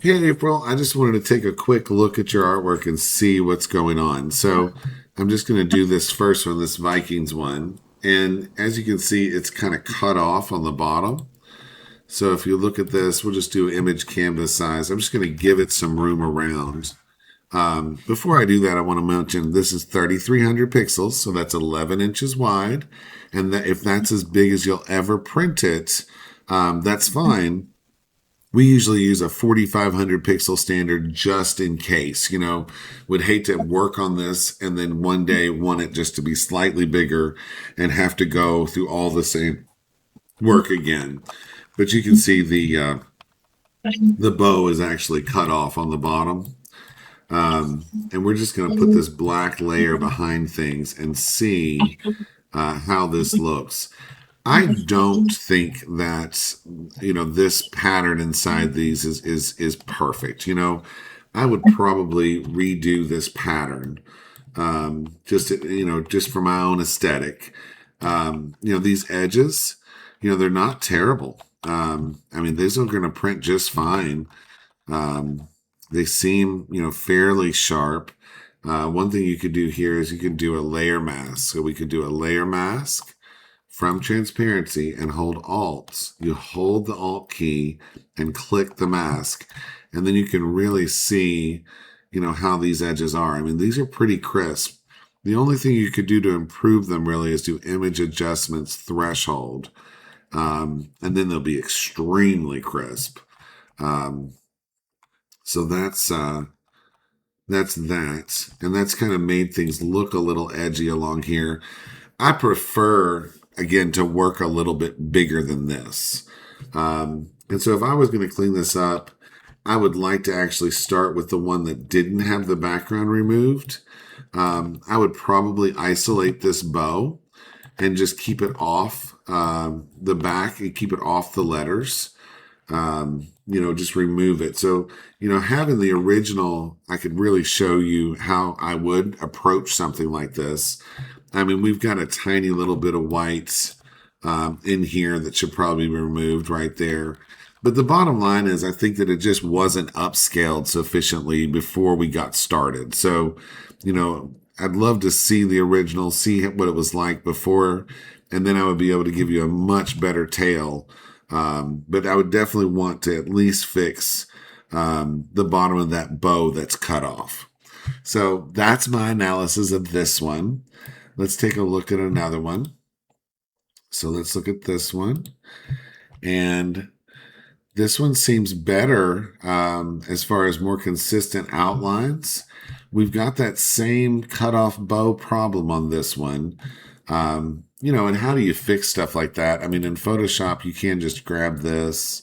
Hey, April, I just wanted to take a quick look at your artwork and see what's going on. So I'm just going to do this first one, this Vikings one. And as you can see, it's kind of cut off on the bottom. So if you look at this, we'll just do image canvas size. I'm just going to give it some room around. Before I do that, I want to mention this is 3,300 pixels, so that's 11 inches wide. And that if that's as big as you'll ever print it, that's fine. We usually use a 4,500 pixel standard just in case. Would hate to work on this and then one day want it just to be slightly bigger and have to go through all the same work again. But you can see the bow is actually cut off on the bottom. And we're just going to put this black layer behind things and see how this looks. I don't think that this pattern inside these is perfect. I would probably redo this pattern just for my own aesthetic. These edges, they're not terrible. I mean, these are going to print just fine. They seem fairly sharp. One thing you could do here is you could do a layer mask. So we could do a layer mask from transparency and hold Alt. You hold the Alt key and click the mask, and then you can really see, how these edges are. I mean, these are pretty crisp. The only thing you could do to improve them really is do image adjustments threshold, and then they'll be extremely crisp. So that's that, and that's kind of made things look a little edgy along here. I prefer, again, to work a little bit bigger than this. And so if I was going to clean this up, I would like to actually start with the one that didn't have the background removed. I would probably isolate this bow and just keep it off the back and keep it off the letters. Just remove it. So, having the original, I could really show you how I would approach something like this. I mean, we've got a tiny little bit of white in here that should probably be removed right there. But the bottom line is, I think that it just wasn't upscaled sufficiently before we got started. So, I'd love to see the original, see what it was like before, and then I would be able to give you a much better tale. But I would definitely want to at least fix the bottom of that bow that's cut off. So that's my analysis of this one. Let's take a look at another one. So let's look at this one. And this one seems better as far as more consistent outlines. We've got that same cut off bow problem on this one. And how do you fix stuff like that? I mean, in Photoshop, you can just grab this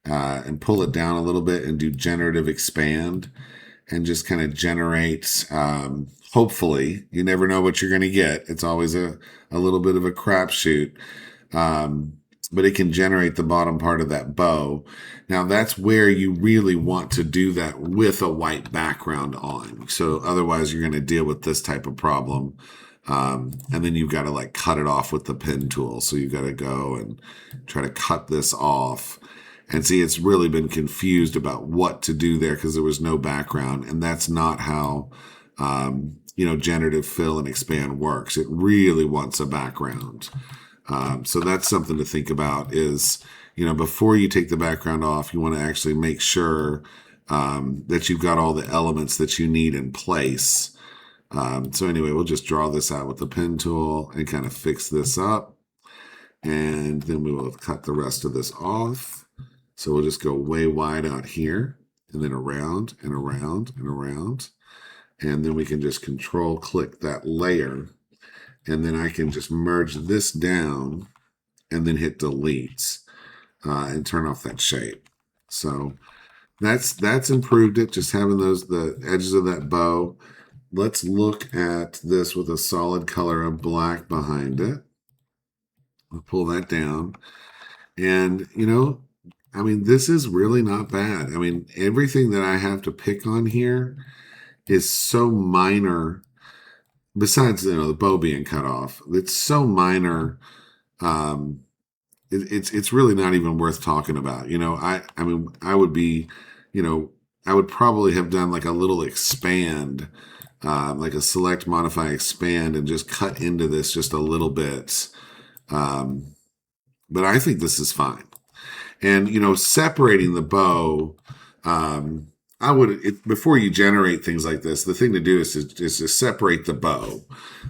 and pull it down a little bit and do generative expand and just kind of generate, hopefully, you never know what you're going to get. It's always a little bit of a crapshoot. But it can generate the bottom part of that bow. Now, that's where you really want to do that with a white background on. So otherwise, you're going to deal with this type of problem. And then you've got to like cut it off with the pen tool. So you've got to go and try to cut this off. And see, it's really been confused about what to do there because there was no background. And that's not how, generative fill and expand works. It really wants a background. So that's something to think about is, before you take the background off, you want to actually make sure that you've got all the elements that you need in place. So anyway, we'll just draw this out with the pen tool and kind of fix this up. And then we will cut the rest of this off. So we'll just go way wide out here and then around and around and around. And then we can just control click that layer. And then I can just merge this down and then hit delete and turn off that shape. So that's improved it, just having the edges of that bow. Let's look at this with a solid color of black behind it. I'll pull that down. And, I mean, this is really not bad. I mean, everything that I have to pick on here is so minor. Besides, the bow being cut off, it's so minor. It's really not even worth talking about. I mean, I would be, I would probably have done like a little expand, like a select, modify, expand, and just cut into this just a little bit. But I think this is fine. And separating the bow, um, I would before you generate things like this, the thing to do is to separate the bow,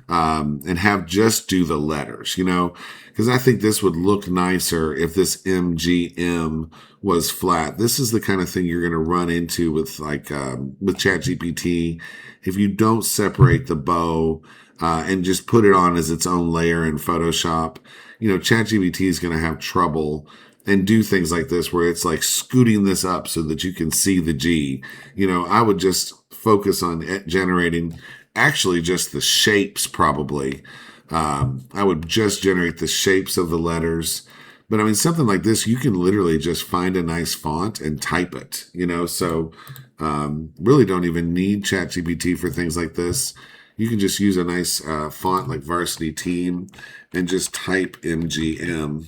and have just do the letters. Because I think this would look nicer if this MGM was flat. This is the kind of thing you're going to run into with with ChatGPT if you don't separate the bow. And just put it on as its own layer in Photoshop. ChatGPT is going to have trouble and do things like this where it's like scooting this up so that you can see the G. I would just focus on generating actually just the shapes probably. I would just generate the shapes of the letters. But I mean, something like this, you can literally just find a nice font and type it, so really don't even need ChatGPT for things like this. You can just use a nice font like Varsity Team and just type MGM,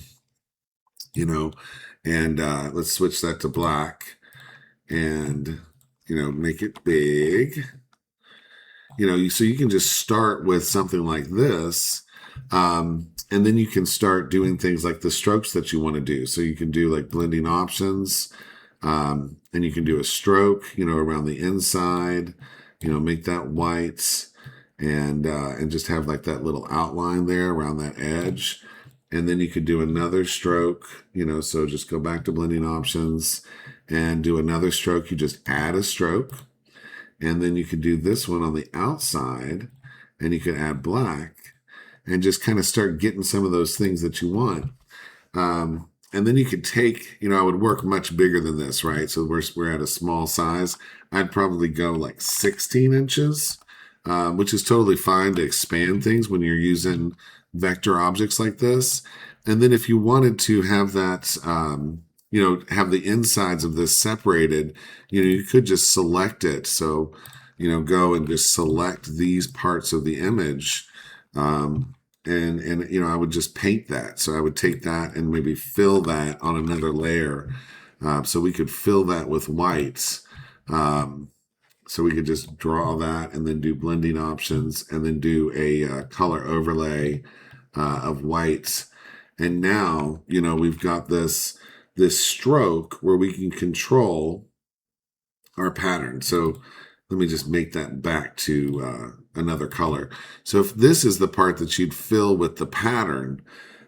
and let's switch that to black and, make it big. So you can just start with something like this. And then you can start doing things like the strokes that you want to do. So you can do like blending options, and you can do a stroke, around the inside, make that white, and just have like that little outline there around that edge. And then you could do another stroke, so just go back to blending options and do another stroke. You just add a stroke. And then you could do this one on the outside, and you could add black and just kind of start getting some of those things that you want. And then you could take, I would work much bigger than this, right? So we're at a small size. I'd probably go like 16 inches, which is totally fine to expand things when you're using vector objects like this. And then if you wanted to have that, have the insides of this separated, you could just select it. So, go and just select these parts of the image. And I would just paint that. So I would take that and maybe fill that on another layer. So we could fill that with whites. So we could just draw that and then do blending options and then do a color overlay of whites. And now, we've got this stroke where we can control our pattern. So let me just make that back to another color. So if this is the part that you'd fill with the pattern,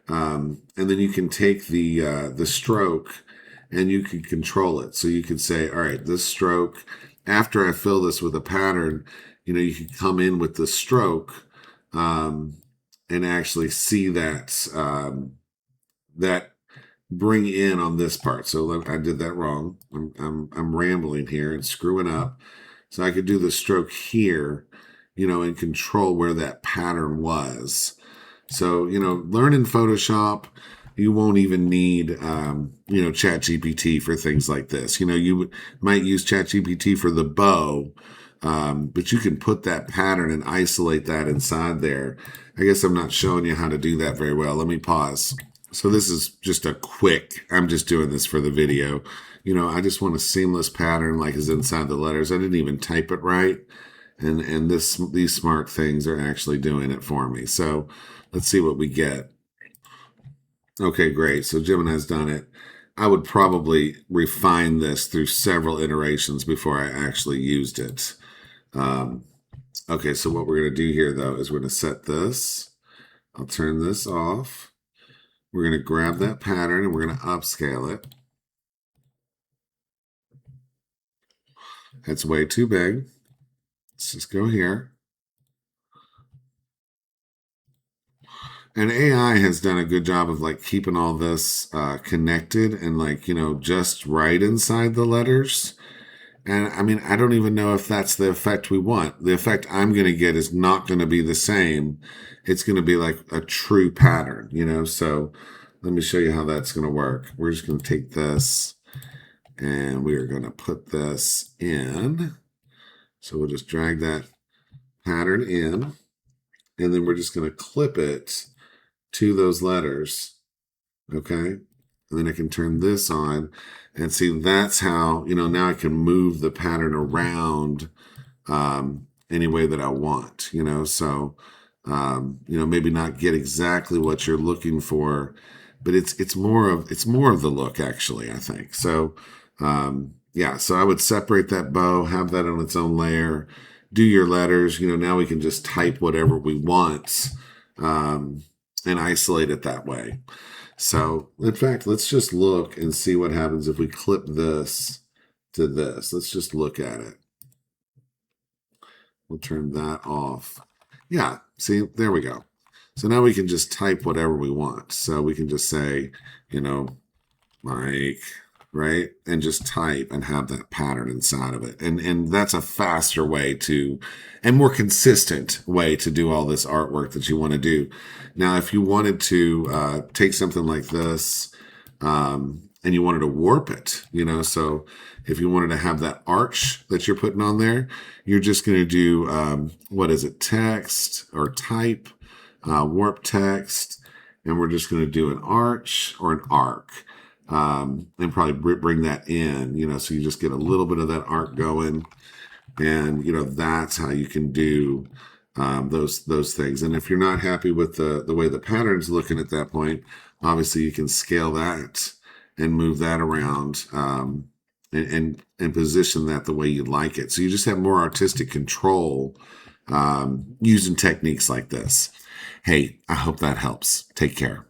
and then you can take the stroke and you can control it. So you could say, all right, this stroke, after I fill this with a pattern, you could come in with the stroke, and actually see that bring in on this part. So I did that wrong. I'm rambling here and screwing up. So I could do the stroke here, and control where that pattern was. So, learning Photoshop, you won't even need, ChatGPT for things like this. You might use ChatGPT for the bow, but you can put that pattern and isolate that inside there. I guess I'm not showing you how to do that very well. Let me pause. So this is just I'm just doing this for the video. I just want a seamless pattern like is inside the letters. I didn't even type it right. And these smart things are actually doing it for me. So let's see what we get. Okay, great. So Gemini's done it. I would probably refine this through several iterations before I actually used it. Okay, so what we're going to do here, though, is we're going to set this. I'll turn this off. We're going to grab that pattern and we're going to upscale it. That's way too big. Let's just go here. And AI has done a good job of like keeping all this connected and like, just right inside the letters. And I mean, I don't even know if that's the effect we want. The effect I'm going to get is not going to be the same. It's going to be like a true pattern, So let me show you how that's going to work. We're just going to take this and we are going to put this in. So we'll just drag that pattern in, and then we're just going to clip it to those letters. Okay. and then I can turn this on and see that's how, now I can move the pattern around any way that I want, so, maybe not get exactly what you're looking for, but it's more of the look actually, I think. So, yeah, so I would separate that bow, have that on its own layer, do your letters, now we can just type whatever we want, and isolate it that way. So, in fact, let's just look and see what happens if we clip this to this. Let's just look at it. We'll turn that off. Yeah, see, there we go. So now we can just type whatever we want. So we can just say, Mike, right? And just type and have that pattern inside of it. And that's a faster way and more consistent way to do all this artwork that you want to do. Now, if you wanted to take something like this, and you wanted to warp it, so if you wanted to have that arch that you're putting on there, you're just going to do, what is it? Text or type, warp text. And we're just going to do an arch or an arc. And probably bring that in, so you just get a little bit of that arc going, and that's how you can do those things. And if you're not happy with the way the pattern's looking at that point, obviously you can scale that and move that around, and position that the way you like it. So you just have more artistic control using techniques like this. Hey, I hope that helps. Take care.